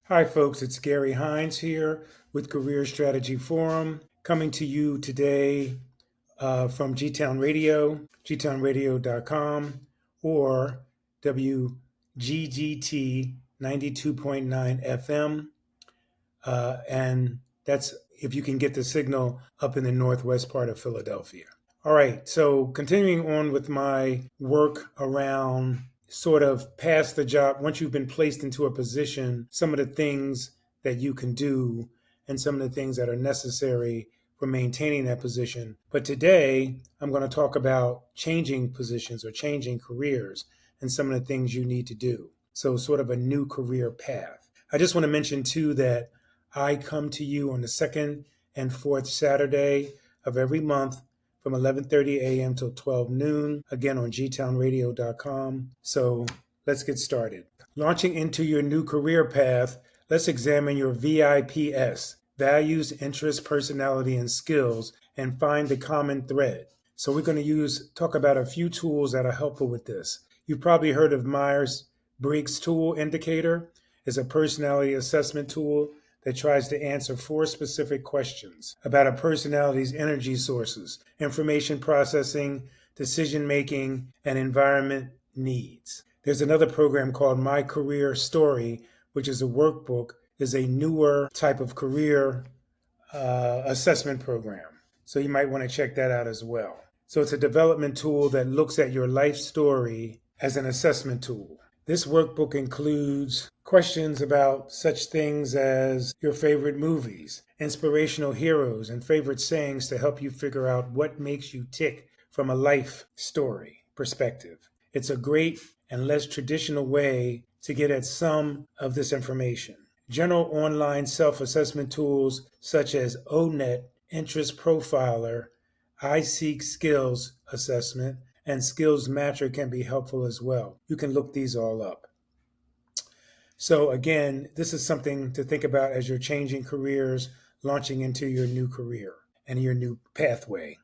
Hi, folks. It's Gary Hines here with Career Strategy Forum, coming to you today from G-Town Radio, gtownradio.com, or WGGT 92.9 FM. And that's if you can get the signal up in the northwest part of Philadelphia. All right, so continuing on with my work around sort of past the job, once you've been placed into a position, some of the things that you can do and some of the things that are necessary for maintaining that position. But today, I'm going to talk about changing positions or changing careers and some of the things you need to do. So, sort of a new career path. I just want to mention, too, that I come to you on the second and fourth Saturday of every month from 11:30 a.m. till 12 noon, again on gtownradio.com. So let's get started. Launching into your new career path, let's examine your VIPS, values, interests, personality, and skills, and find the common thread. So we're going to talk about a few tools that are helpful with this. You've probably heard of Myers-Briggs Tool Indicator. It's a personality assessment tool that tries to answer four specific questions about a personality's energy sources, information processing, decision making, and environment needs. There's another program called My Career Story, which is a workbook, is a newer type of career assessment program. So you might want to check that out as well. So it's a development tool that looks at your life story as an assessment tool. This workbook includes questions about such things as your favorite movies, inspirational heroes, and favorite sayings to help you figure out what makes you tick from a life story perspective. It's a great and less traditional way to get at some of this information. General online self-assessment tools such as ONET, Interest Profiler, iSeek Skills Assessment, and Skills Matcher can be helpful as well. You can look these all up. So again, this is something to think about as you're changing careers, launching into your new career and your new pathway.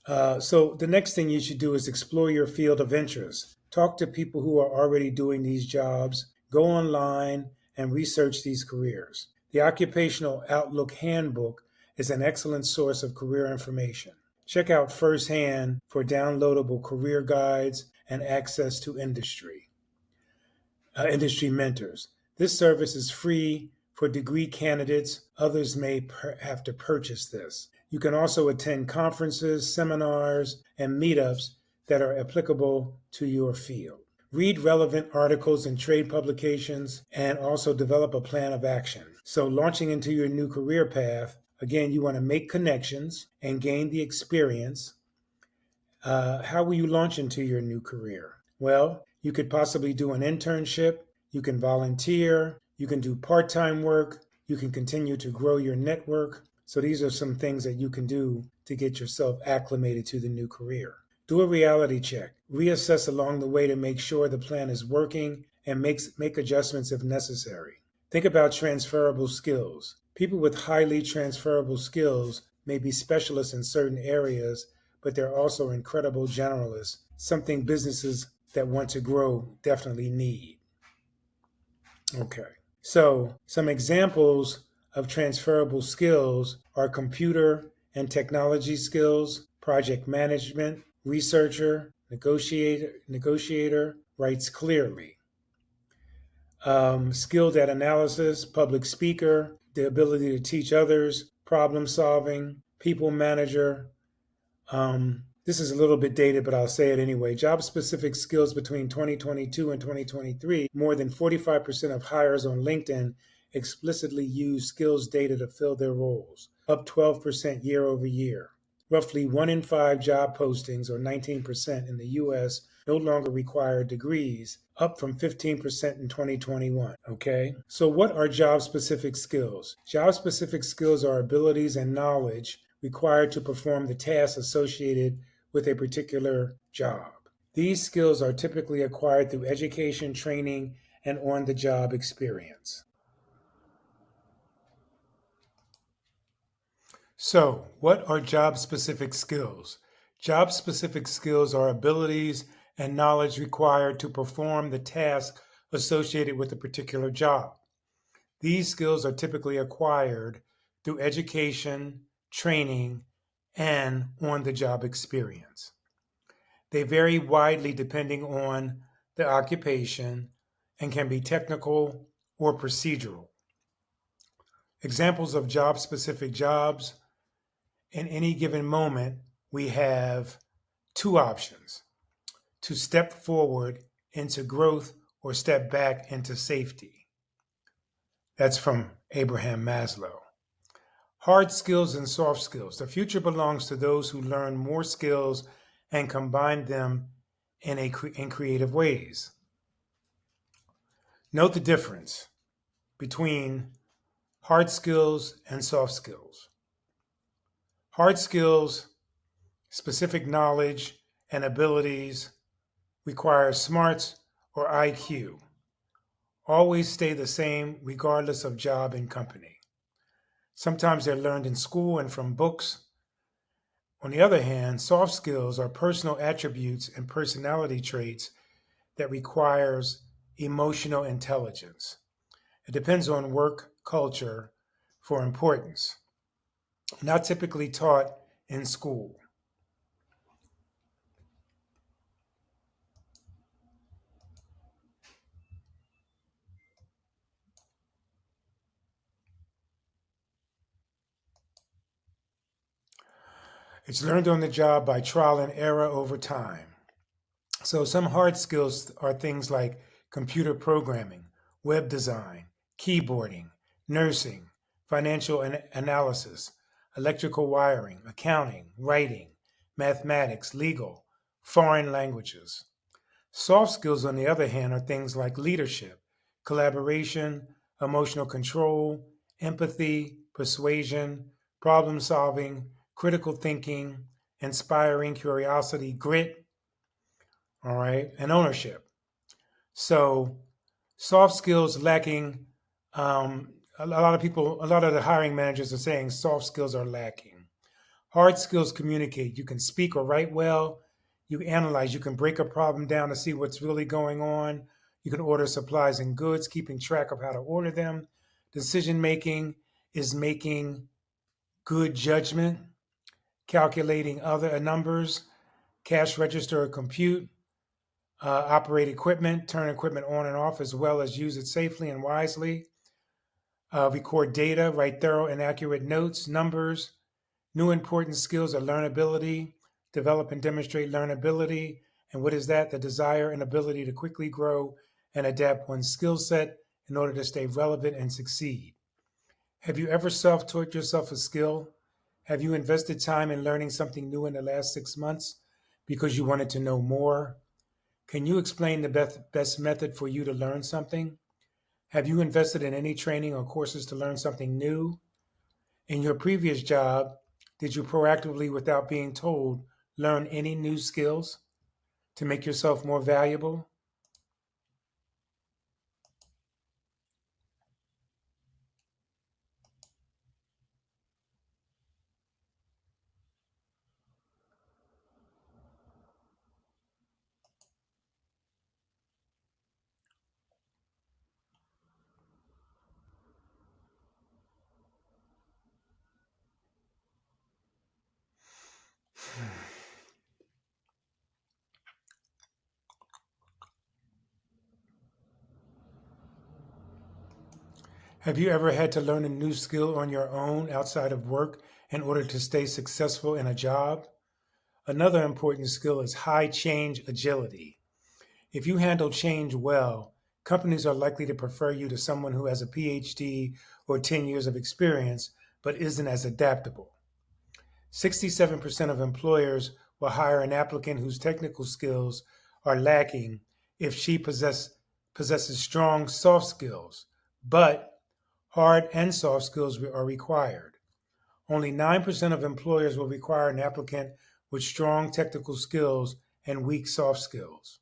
So the next thing you should do is explore your field of interest. Talk to people who are already doing these jobs. Go online and research these careers. The Occupational Outlook Handbook is an excellent source of career information. Check out Firsthand for downloadable career guides and access to industry mentors. This service is free for degree candidates. Others may have to purchase this. You can also attend conferences, seminars, and meetups that are applicable to your field. Read relevant articles in trade publications and also develop a plan of action. So, launching into your new career path, again, you want to make connections and gain the experience. How will you launch into your new career? Well, you could possibly do an internship, you can volunteer, you can do part time work, you can continue to grow your network. So, these are some things that you can do to get yourself acclimated to the new career. Do a reality check, reassess along the way to make sure the plan is working, and make adjustments if necessary. Think about transferable skills. People with highly transferable skills may be specialists in certain areas, but they're also incredible generalists, something businesses that want to grow definitely need. Okay. So, some examples of transferable skills are computer and technology skills, project management, researcher, negotiator, writes clearly. Skilled at analysis, public speaker, the ability to teach others, problem solving, people manager. This is a little bit dated, but I'll say it anyway. Job specific skills between 2022 and 2023, more than 45% of hires on LinkedIn explicitly use skills data to fill their roles, up 12% year over year. Roughly 1 in 5 job postings, or 19% in the US, no longer require degrees, up from 15% in 2021. Okay, so what are job specific skills? Job specific skills are abilities and knowledge required to perform the tasks associated with a particular job. These skills are typically acquired through education, training, and on the job experience. So, what are job specific skills? Job specific skills are abilities and knowledge required to perform the task associated with a particular job. These skills are typically acquired through education, training, and on the job experience. They vary widely depending on the occupation and can be technical or procedural. Examples of job specific jobs: in any given moment, we have two options: to step forward into growth or step back into safety. That's from Abraham Maslow. Hard skills and soft skills. The future belongs to those who learn more skills and combine them in creative ways. Note the difference between hard skills and soft skills. Hard skills, specific knowledge and abilities, require smarts or IQ. Always stay the same regardless of job and company. Sometimes they're learned in school and from books. On the other hand, soft skills are personal attributes and personality traits that requires emotional intelligence. It depends on work culture for importance. Not typically taught in school. It's learned on the job by trial and error over time. So some hard skills are things like computer programming, web design, keyboarding, nursing, financial analysis, electrical wiring, accounting, writing, mathematics, legal, foreign languages. Soft skills, on the other hand, are things like leadership, collaboration, emotional control, empathy, persuasion, problem solving, critical thinking, inspiring curiosity, grit, all right, and ownership. So, soft skills lacking. A lot of people, a lot of the hiring managers are saying soft skills are lacking. Hard skills communicate. You can speak or write well. You analyze. You can break a problem down to see what's really going on. You can order supplies and goods, keeping track of how to order them. Decision making is making good judgment, calculating other numbers, cash register or compute, operate equipment, turn equipment on and off, as well as use it safely and wisely, record data, write thorough and accurate notes, numbers. New important skills are learnability, develop and demonstrate learnability. And what is that? The desire and ability to quickly grow and adapt one's skill set in order to stay relevant and succeed. Have you ever self taught yourself a skill? Have you invested time in learning something new in the last 6 months because you wanted to know more? Can you explain the best method for you to learn something? Have you invested in any training or courses to learn something new? In your previous job, did you proactively, without being told, learn any new skills to make yourself more valuable? Have you ever had to learn a new skill on your own outside of work in order to stay successful in a job? Another important skill is high change agility. If you handle change well, companies are likely to prefer you to someone who has a PhD or 10 years of experience but isn't as adaptable. 67% of employers will hire an applicant whose technical skills are lacking if she possesses strong soft skills, but hard and soft skills are required. Only 9% of employers will require an applicant with strong technical skills and weak soft skills.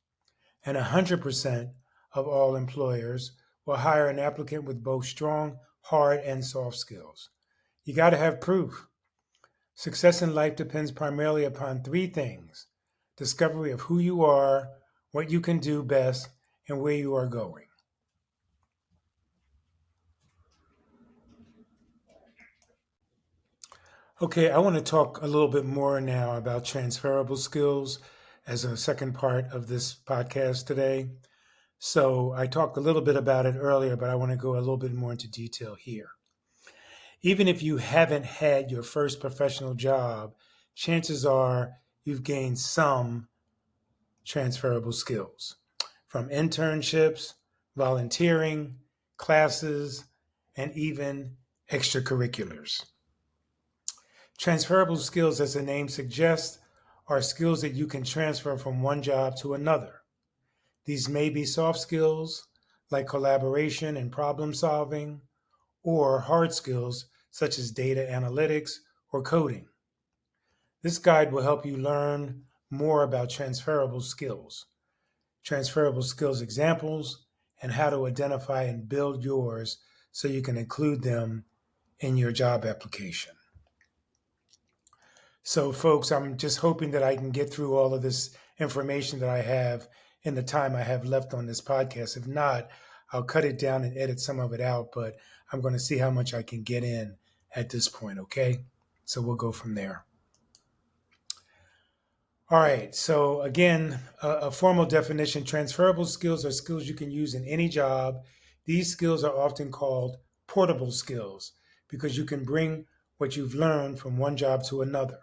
And 100% of all employers will hire an applicant with both strong, hard, and soft skills. You got to have proof. Success in life depends primarily upon three things: discovery of who you are, what you can do best, and where you are going. Okay, I want to talk a little bit more now about transferable skills as a second part of this podcast today. So I talked a little bit about it earlier, but I want to go a little bit more into detail here. Even if you haven't had your first professional job, chances are you've gained some transferable skills from internships, volunteering, classes, and even extracurriculars. Transferable skills, as the name suggests, are skills that you can transfer from one job to another. These may be soft skills like collaboration and problem solving, or hard skills such as data analytics or coding. This guide will help you learn more about transferable skills examples, and how to identify and build yours so you can include them in your job application. So, folks, I'm just hoping that I can get through all of this information that I have in the time I have left on this podcast. If not, I'll cut it down and edit some of it out, but I'm going to see how much I can get in at this point, okay? So we'll go from there. All right, so again, a formal definition: transferable skills are skills you can use in any job. These skills are often called portable skills because you can bring what you've learned from one job to another.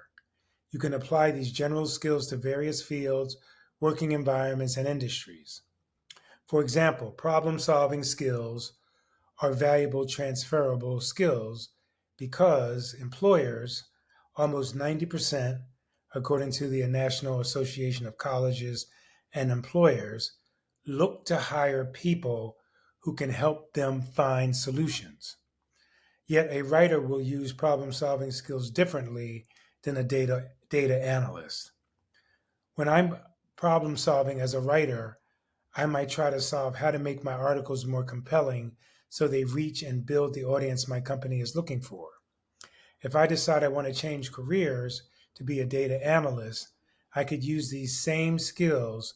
You can apply these general skills to various fields, working environments, and industries. For example, problem solving skills are valuable transferable skills because employers, almost 90%, according to the National Association of Colleges and Employers, look to hire people who can help them find solutions. Yet a writer will use problem solving skills differently than a data analyst. When I'm problem solving as a writer, I might try to solve how to make my articles more compelling so they reach and build the audience my company is looking for. If I decide I want to change careers to be a data analyst, I could use these same skills,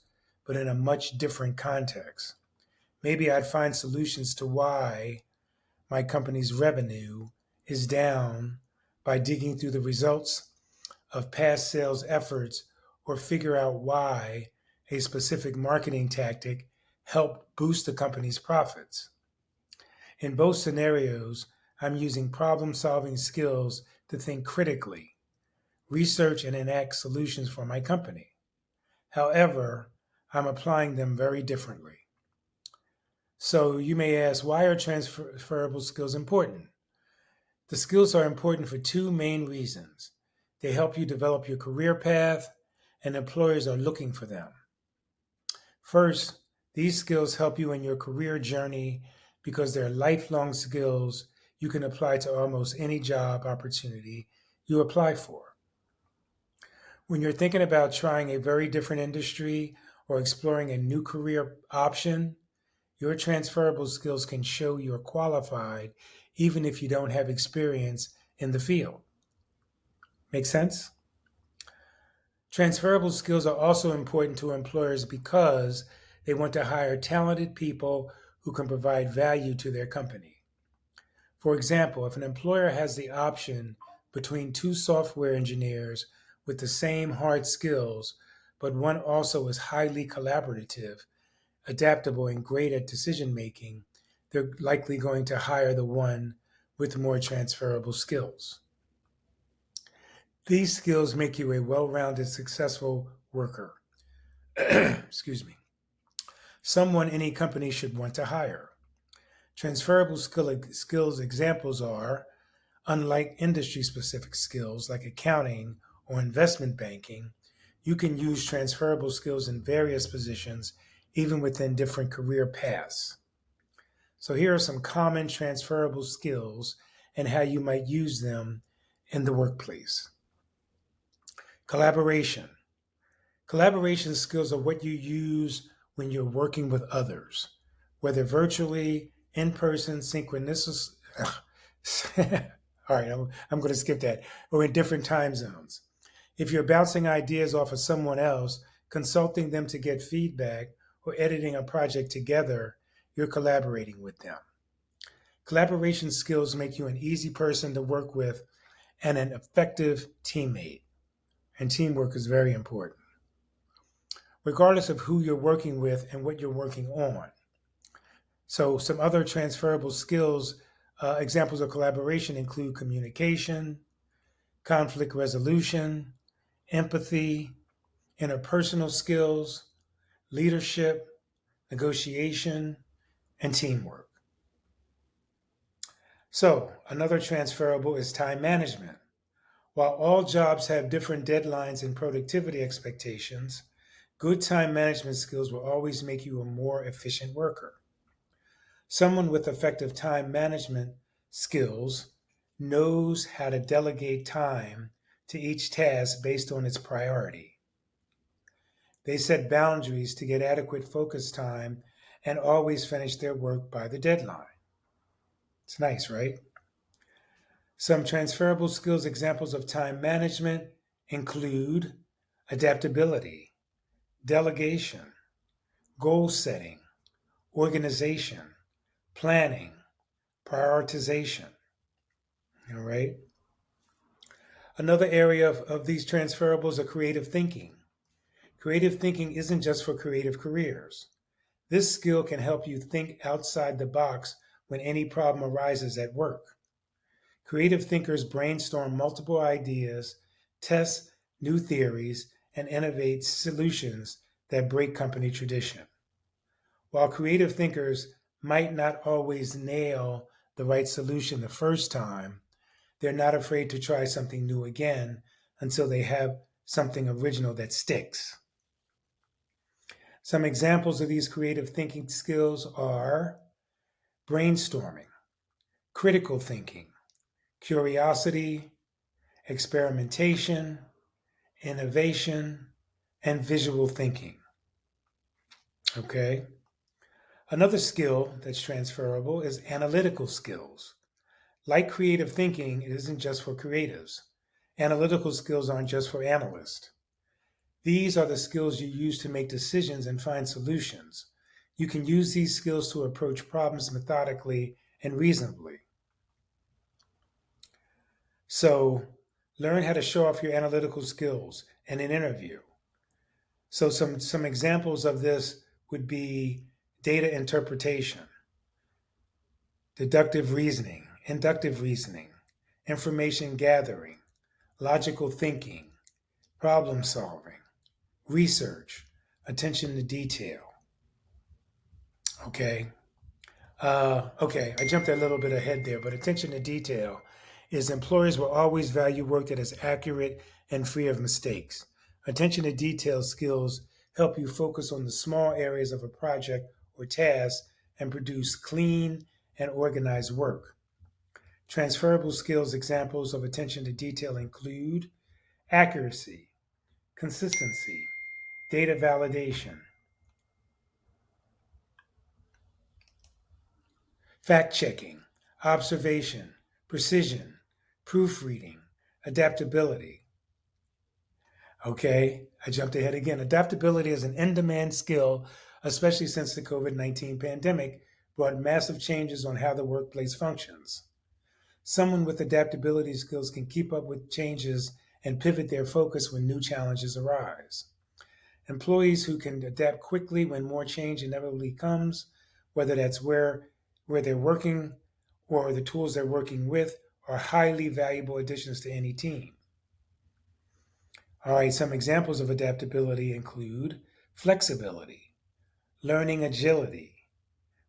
but in a much different context. Maybe I'd find solutions to why my company's revenue is down by digging through the results of past sales efforts or figure out why a specific marketing tactic helped boost the company's profits. In both scenarios, I'm using problem solving skills to think critically, research, and enact solutions for my company. However, I'm applying them very differently. So you may ask, why are transferable skills important? The skills are important for two main reasons. They help you develop your career path, and employers are looking for them. First, these skills help you in your career journey because they're lifelong skills you can apply to almost any job opportunity you apply for. When you're thinking about trying a very different industry or exploring a new career option, your transferable skills can show you're qualified even if you don't have experience in the field. Make sense? Transferable skills are also important to employers because they want to hire talented people who can provide value to their company. For example, if an employer has the option between two software engineers with the same hard skills, but one also is highly collaborative, adaptable, and great at decision making, they're likely going to hire the one with more transferable skills. These skills make you a well rounded, successful worker. Excuse me. Someone any company should want to hire. Transferable skills examples are, unlike industry specific skills like accounting or investment banking, you can use transferable skills in various positions, even within different career paths. So, here are some common transferable skills and how you might use them in the workplace. Collaboration. Collaboration skills are what you use when you're working with others, whether virtually, in person, synchronous. All right, I'm going to skip that. Or in different time zones. If you're bouncing ideas off of someone else, consulting them to get feedback, or editing a project together, you're collaborating with them. Collaboration skills make you an easy person to work with and an effective teammate. And teamwork is very important, regardless of who you're working with and what you're working on. So, some other transferable skills, examples of collaboration include communication, conflict resolution, empathy, interpersonal skills, leadership, negotiation, and teamwork. So, another transferable is time management. While all jobs have different deadlines and productivity expectations, good time management skills will always make you a more efficient worker. Someone with effective time management skills knows how to delegate time to each task based on its priority. They set boundaries to get adequate focus time and always finish their work by the deadline. It's nice, right? Some transferable skills examples of time management include adaptability, delegation, goal setting, organization, planning, prioritization. All right. Another area of these transferables are creative thinking. Creative thinking isn't just for creative careers. This skill can help you think outside the box when any problem arises at work. Creative thinkers brainstorm multiple ideas, test new theories, and innovate solutions that break company tradition. While creative thinkers might not always nail the right solution the first time, they're not afraid to try something new again until they have something original that sticks. Some examples of these creative thinking skills are brainstorming, critical thinking, curiosity, experimentation, innovation, and visual thinking. Okay. Another skill that's transferable is analytical skills. Like creative thinking, it isn't just for creatives. Analytical skills aren't just for analysts. These are the skills you use to make decisions and find solutions. You can use these skills to approach problems methodically and reasonably. So, learn how to show off your analytical skills in an interview. So, some examples of this would be data interpretation, deductive reasoning, inductive reasoning, information gathering, logical thinking, problem solving, research, attention to detail. Okay. Okay, I jumped a little bit ahead there, but attention to detail is employers will always value work that is accurate and free of mistakes. Attention to detail skills help you focus on the small areas of a project or task and produce clean and organized work. Transferable skills examples of attention to detail include accuracy, consistency, data validation, fact checking, observation, precision, proofreading, adaptability. Okay, I jumped ahead again. Adaptability is an in demand skill, especially since the COVID-19 pandemic brought massive changes on how the workplace functions. Someone with adaptability skills can keep up with changes and pivot their focus when new challenges arise. Employees who can adapt quickly when more change inevitably comes, whether that's where they're working or the tools they're working with, are highly valuable additions to any team. All right, some examples of adaptability include flexibility, learning agility,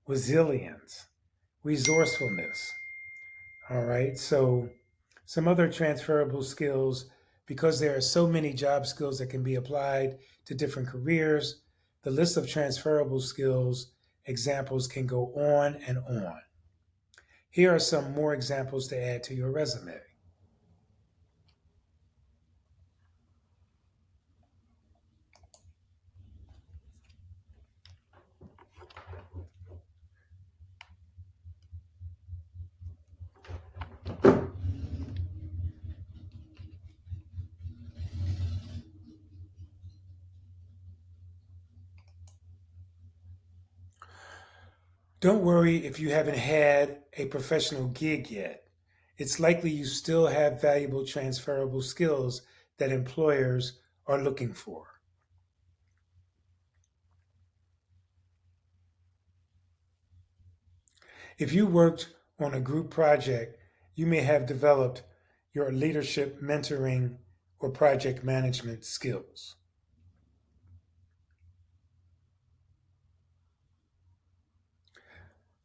resilience, resourcefulness. All right, so some other transferable skills, because there are so many job skills that can be applied to different careers, the list of transferable skills examples can go on and on. Here are some more examples to add to your resume. Don't worry if you haven't had a professional gig yet. it's likely you still have valuable transferable skills that employers are looking for. If you worked on a group project, you may have developed your leadership, mentoring, or project management skills.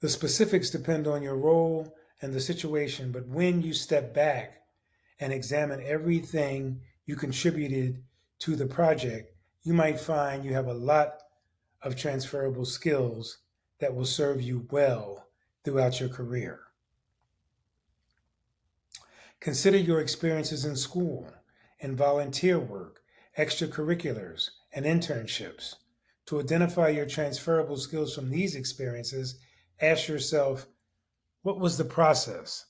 The specifics depend on your role and the situation, but when you step back and examine everything you contributed to the project, you might find you have a lot of transferable skills that will serve you well throughout your career. Consider your experiences in school and volunteer work, extracurriculars, and internships. To identify your transferable skills from these experiences, ask yourself, what was the process?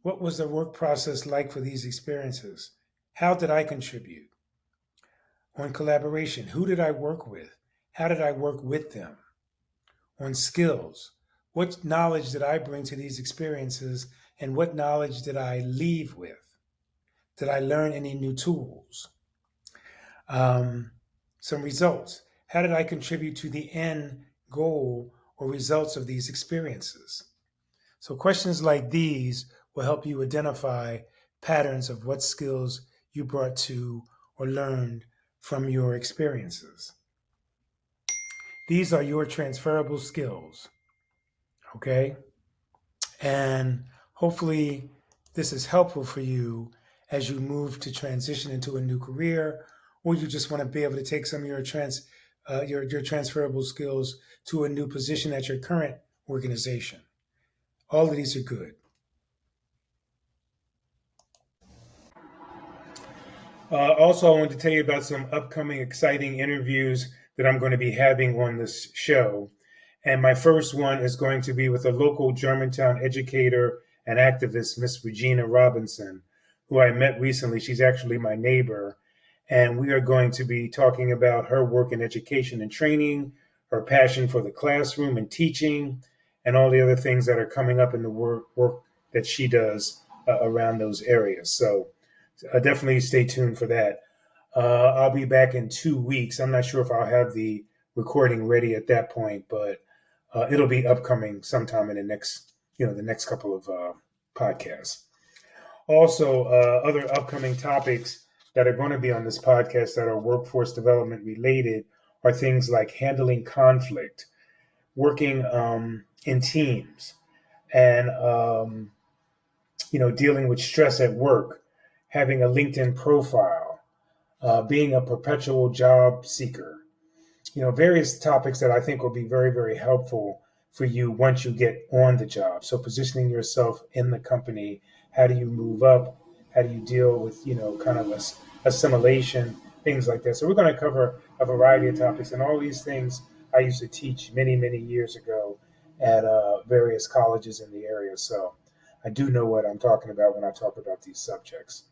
What was the work process like for these experiences? How did I contribute? On collaboration, who did I work with? How did I work with them? On skills, what knowledge did I bring to these experiences and what knowledge did I leave with? Did I learn any new tools? Um, some results. How did I contribute to the end goal or results of these experiences? So, questions like these will help you identify patterns of what skills you brought to or learned from your experiences. These are your transferable skills, okay? And hopefully, this is helpful for you as you move to transition into a new career, or you just want to be able to take some of your transferable skills to a new position at your current organization. All of these are good. Also, I wanted to tell you about some upcoming exciting interviews that I'm going to be having on this show. And my first one is going to be with a local Germantown educator and activist, Miss Regina Robinson, who I met recently. She's actually my neighbor. And we are going to be talking about her work in education and training, her passion for the classroom and teaching, and all the other things that are coming up in the work that she does around those areas. So definitely stay tuned for that. I'll be back in 2 weeks. I'm not sure if I'll have the recording ready at that point, but it'll be upcoming sometime in the next couple of podcasts. Also, other upcoming topics that are going to be on this podcast that are workforce development related are things like handling conflict, working in teams, and dealing with stress at work, having a LinkedIn profile, being a perpetual job seeker, various topics that I think will be very, very helpful for you once you get on the job. So positioning yourself in the company, how do you move up? How do you deal with, kind of assimilation, things like that. So we're going to cover a variety of topics, and all these things I used to teach many, many years ago at various colleges in the area. So I do know what I'm talking about when I talk about these subjects.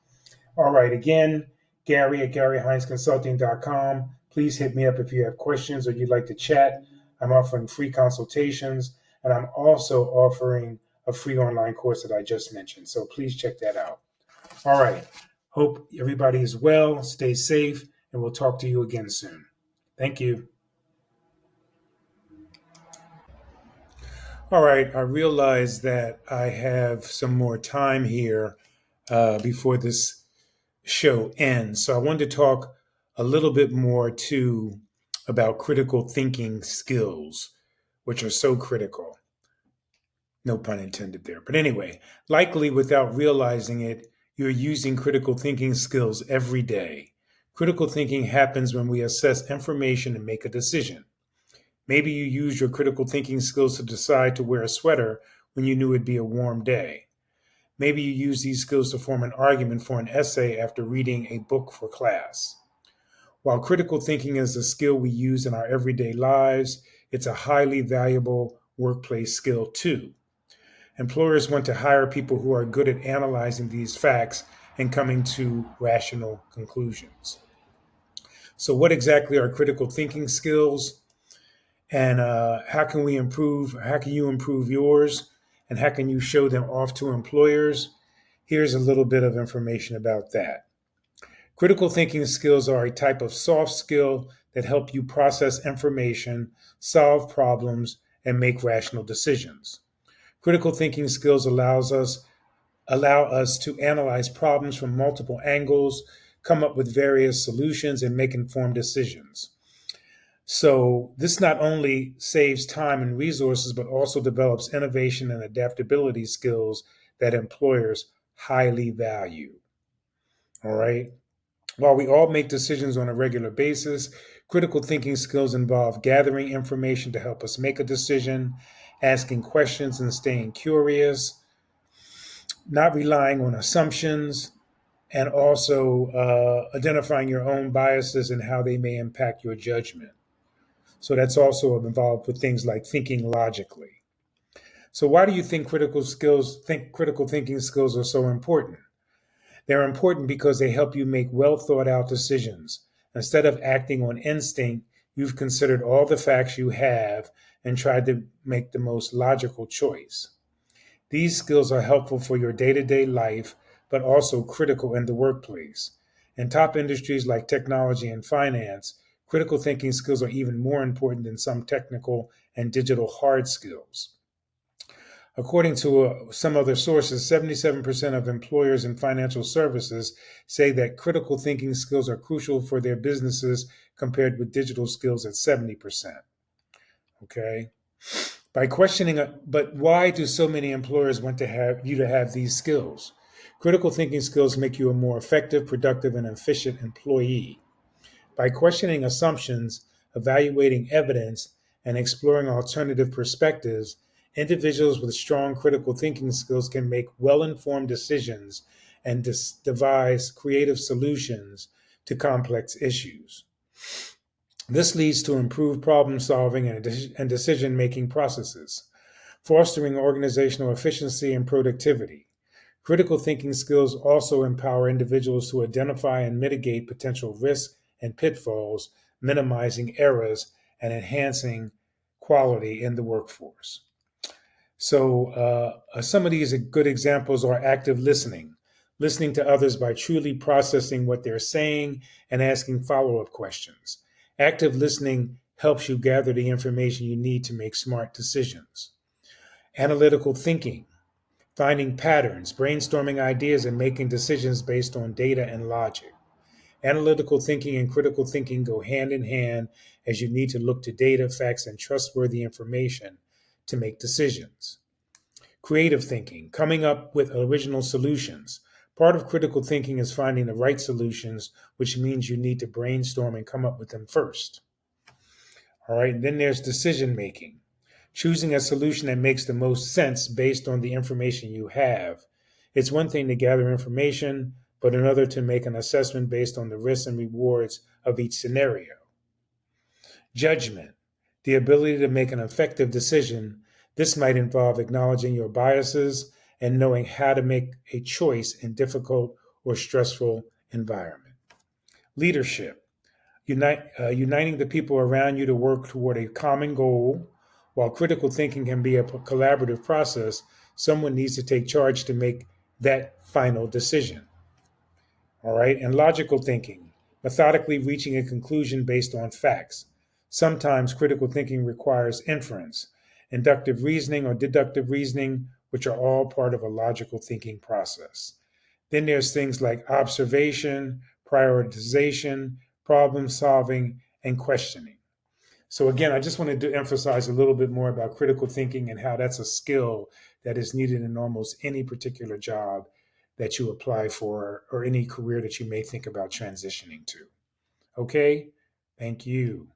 All right, again, Gary at GaryHeinzConsulting.com. Please hit me up if you have questions or you'd like to chat. I'm offering free consultations, and I'm also offering a free online course that I just mentioned. So please check that out. All right. Hope everybody is well, stay safe, and we'll talk to you again soon. Thank you. All right. I realize that I have some more time here before this show ends. So I wanted to talk a little bit more too about critical thinking skills, which are so critical. No pun intended there. But anyway, likely without realizing it, you're using critical thinking skills every day. Critical thinking happens when we assess information and make a decision. Maybe you use your critical thinking skills to decide to wear a sweater when you knew it'd be a warm day. Maybe you use these skills to form an argument for an essay after reading a book for class. While critical thinking is a skill we use in our everyday lives, it's a highly valuable workplace skill too. Employers want to hire people who are good at analyzing these facts and coming to rational conclusions. So, what exactly are critical thinking skills, and how can we improve? How can you improve yours, and how can you show them off to employers? Here's a little bit of information about that. Critical thinking skills are a type of soft skill that help you process information, solve problems, and make rational decisions. Critical thinking skills allow us to analyze problems from multiple angles, come up with various solutions, and make informed decisions. So, this not only saves time and resources, but also develops innovation and adaptability skills that employers highly value. All right. While we all make decisions on a regular basis, critical thinking skills involve gathering information to help us make a decision, asking questions and staying curious, not relying on assumptions, and also identifying your own biases and how they may impact your judgment. So that's also involved with things like thinking logically. So why do you think critical thinking skills are so important? They're important because they help you make well thought out decisions. Instead of acting on instinct, you've considered all the facts you have and tried to make the most logical choice. These skills are helpful for your day to day life, but also critical in the workplace. In top industries like technology and finance, critical thinking skills are even more important than some technical and digital hard skills. According to some other sources, 77% of employers in financial services say that critical thinking skills are crucial for their businesses compared with digital skills at 70%. Okay. But why do so many employers want to have you to have these skills? Critical thinking skills make you a more effective, productive, and efficient employee. By questioning assumptions, evaluating evidence, and exploring alternative perspectives, individuals with strong critical thinking skills can make well informed decisions and devise creative solutions to complex issues. This leads to improved problem solving and decision making processes, fostering organizational efficiency and productivity. Critical thinking skills also empower individuals to identify and mitigate potential risks and pitfalls, minimizing errors and enhancing quality in the workforce. So, some of these good examples are active listening, listening to others by truly processing what they're saying and asking follow up questions. Active listening helps you gather the information you need to make smart decisions. Analytical thinking, finding patterns, brainstorming ideas, and making decisions based on data and logic. Analytical thinking and critical thinking go hand in hand as you need to look to data, facts, and trustworthy information to make decisions. Creative thinking, coming up with original solutions. Part of critical thinking is finding the right solutions, which means you need to brainstorm and come up with them first. All right, and then there's decision making, choosing a solution that makes the most sense based on the information you have. It's one thing to gather information, but another to make an assessment based on the risks and rewards of each scenario. Judgment, the ability to make an effective decision. This might involve acknowledging your biases and knowing how to make a choice in difficult or stressful environment. Leadership, uniting the people around you to work toward a common goal. While critical thinking can be a collaborative process, someone needs to take charge to make that final decision. All right. And logical thinking, methodically reaching a conclusion based on facts. Sometimes critical thinking requires inference, inductive reasoning, or deductive reasoning, which are all part of a logical thinking process. Then there's things like observation, prioritization, problem solving, and questioning. So, again, I just wanted to emphasize a little bit more about critical thinking and how that's a skill that is needed in almost any particular job that you apply for or any career that you may think about transitioning to. Okay, thank you.